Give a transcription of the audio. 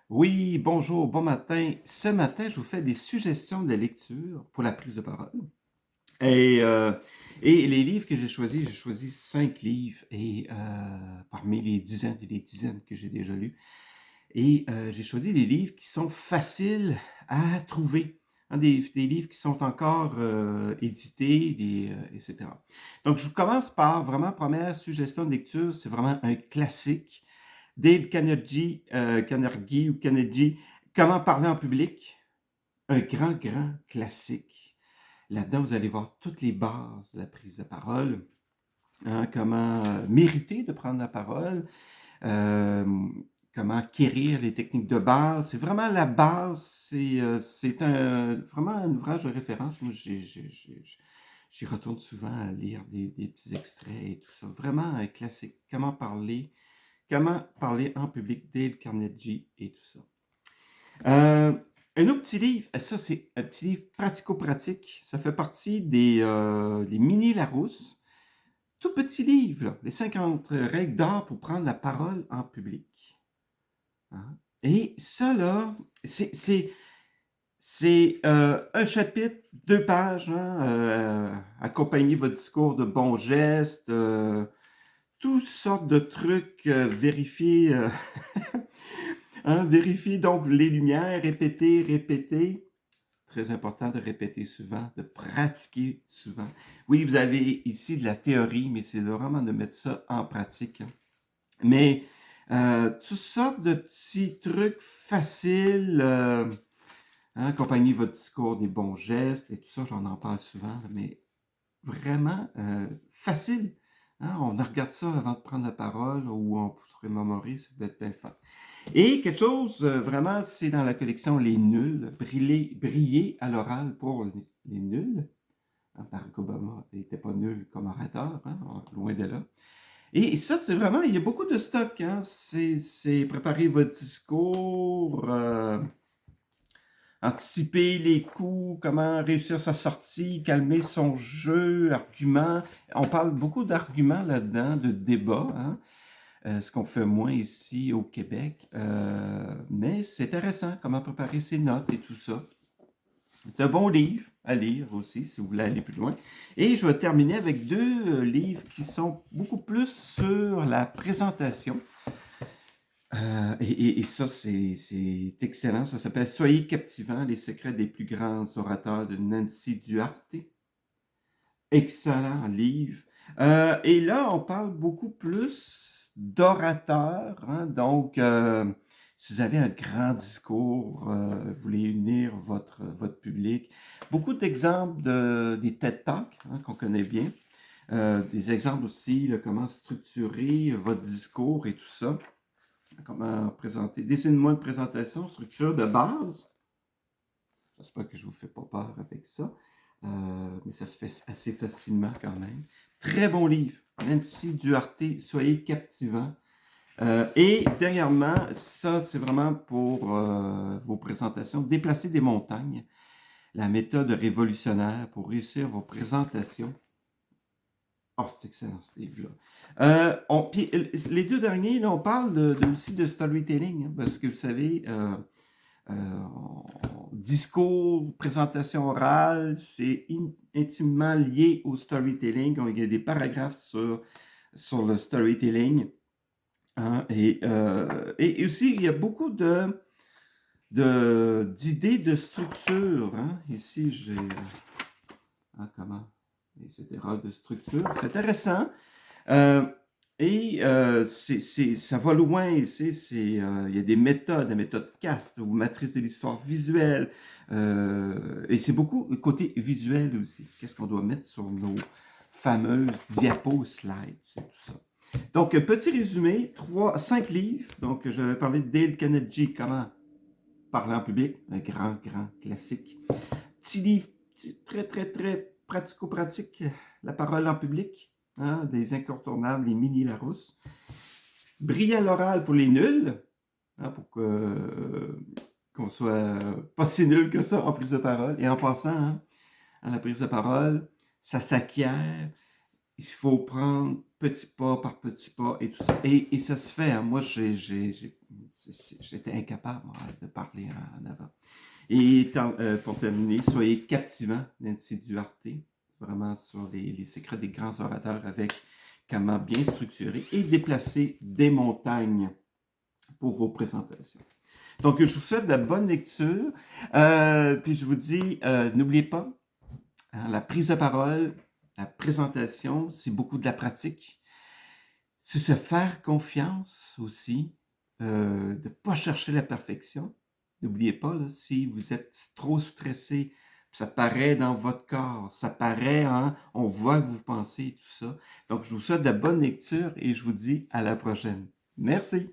Oui, bonjour, bon matin. Ce matin, je vous fais des suggestions de lecture pour la prise de parole. Et, euh, et les livres que j'ai choisi 5 livres parmi les dizaines et les dizaines que j'ai déjà lus. J'ai choisi des livres qui sont faciles à trouver, hein, des livres qui sont encore édités, etc. Donc, je commence par vraiment première suggestion de lecture, c'est vraiment un classique. Dale Carnegie ou Carnegie, Comment parler en public, un grand, grand classique. Là-dedans, vous allez voir toutes les bases de la prise de parole, hein, comment mériter de prendre la parole, euh, comment acquérir les techniques de base. C'est vraiment la base, vraiment un ouvrage de référence. Moi, j'y retourne souvent à lire des petits extraits et tout ça. Vraiment un classique. Comment parler en public, Dale Carnegie et tout ça. Euh, un autre petit livre, ça c'est un petit livre pratico-pratique, ça fait partie des mini Larousse. Tout petit livre, là, les 50 règles d'or pour prendre la parole en public. Hein. Et ça là, c'est un chapitre, 2 pages, hein, accompagner votre discours de bons gestes, toutes sortes de trucs, vérifier hein, vérifiez donc les lumières, répétez, répétez. Très important de répéter souvent, de pratiquer souvent. Oui, vous avez ici de la théorie, mais c'est vraiment de mettre ça en pratique. Mais toutes sortes de petits trucs faciles, hein, accompagner votre discours des bons gestes et tout ça, j'en parle souvent, mais vraiment facile. Hein, on regarde ça avant de prendre la parole ou on pourrait mémoriser, ça peut être bien fun. Et quelque chose, vraiment, c'est dans la collection Les Nuls, briller à l'oral pour les nuls. Hein, Barack Obama n'était pas nul comme orateur, hein, loin de là. Et ça, c'est vraiment, il y a beaucoup de stock. Hein, c'est préparer votre discours, anticiper les coups, comment réussir sa sortie, calmer son jeu, argument. On parle beaucoup d'arguments là-dedans, de débats. Hein. Ce qu'on fait moins ici au Québec. Mais c'est intéressant, comment préparer ses notes et tout ça. C'est un bon livre à lire aussi, si vous voulez aller plus loin. Et je vais terminer avec 2 livres qui sont beaucoup plus sur la présentation. Et ça, c'est excellent. Ça s'appelle Soyez captivant, les secrets des plus grands orateurs de Nancy Duarte. Excellent livre. Et là, on parle beaucoup plus d'orateur. Hein, donc, si vous avez un grand discours, vous voulez unir votre public. Beaucoup d'exemples des TED Talks hein, qu'on connaît bien. Des exemples aussi, là, comment structurer votre discours et tout ça. Comment présenter. Dessine-moi une présentation, structure de base. J'espère que je ne vous fais pas peur avec ça. Mais ça se fait assez facilement quand même. Très bon livre. Nancy Duarte, Soyez captivant. Et dernièrement, ça c'est vraiment pour vos présentations. Déplacer des montagnes. La méthode révolutionnaire pour réussir vos présentations. Oh, c'est excellent ce livre-là. Puis, les 2 derniers, là, on parle aussi de storytelling, hein, parce que vous savez, discours, présentation orale, c'est intimement lié au storytelling. Il y a des paragraphes sur le storytelling. Hein, et aussi, il y a beaucoup d'idées de structure. Hein. Ici, j'ai... comment? Etc. de structure. C'est intéressant. Euh, ça va loin ici. Il y a des méthodes, la méthode CAST ou matrice de l'histoire visuelle. Et c'est beaucoup côté visuel aussi. Qu'est-ce qu'on doit mettre sur nos fameuses diapos slides, c'est tout ça. Donc, petit résumé, 5 livres. Donc, je vais parler de Dale Carnegie, Comment parler en public, un grand, grand classique. Petit livre, très, très, très pratico-pratique, la parole en public. Hein, des incontournables, les mini Larousse. Briller à l'oral pour les nuls, hein, pour qu'on soit pas si nul que ça en prise de parole. Et en passant, hein, à la prise de parole, ça s'acquiert. Il faut prendre petit pas par petit pas et tout ça. Et ça se fait, hein. Moi, j'étais incapable moi, de parler en avant. Et pour terminer, soyez captivants, Nancy Duarte, vraiment sur les secrets des grands orateurs avec comment bien structurer et déplacer des montagnes pour vos présentations. Donc, je vous souhaite de la bonne lecture. Puis je vous dis, n'oubliez pas, hein, la prise de parole, la présentation, c'est beaucoup de la pratique. C'est se faire confiance aussi, de ne pas chercher la perfection. N'oubliez pas, là, si vous êtes trop stressé, ça paraît dans votre corps, ça paraît, hein, on voit que vous pensez et tout ça. Donc, je vous souhaite de la bonne lecture et je vous dis à la prochaine. Merci.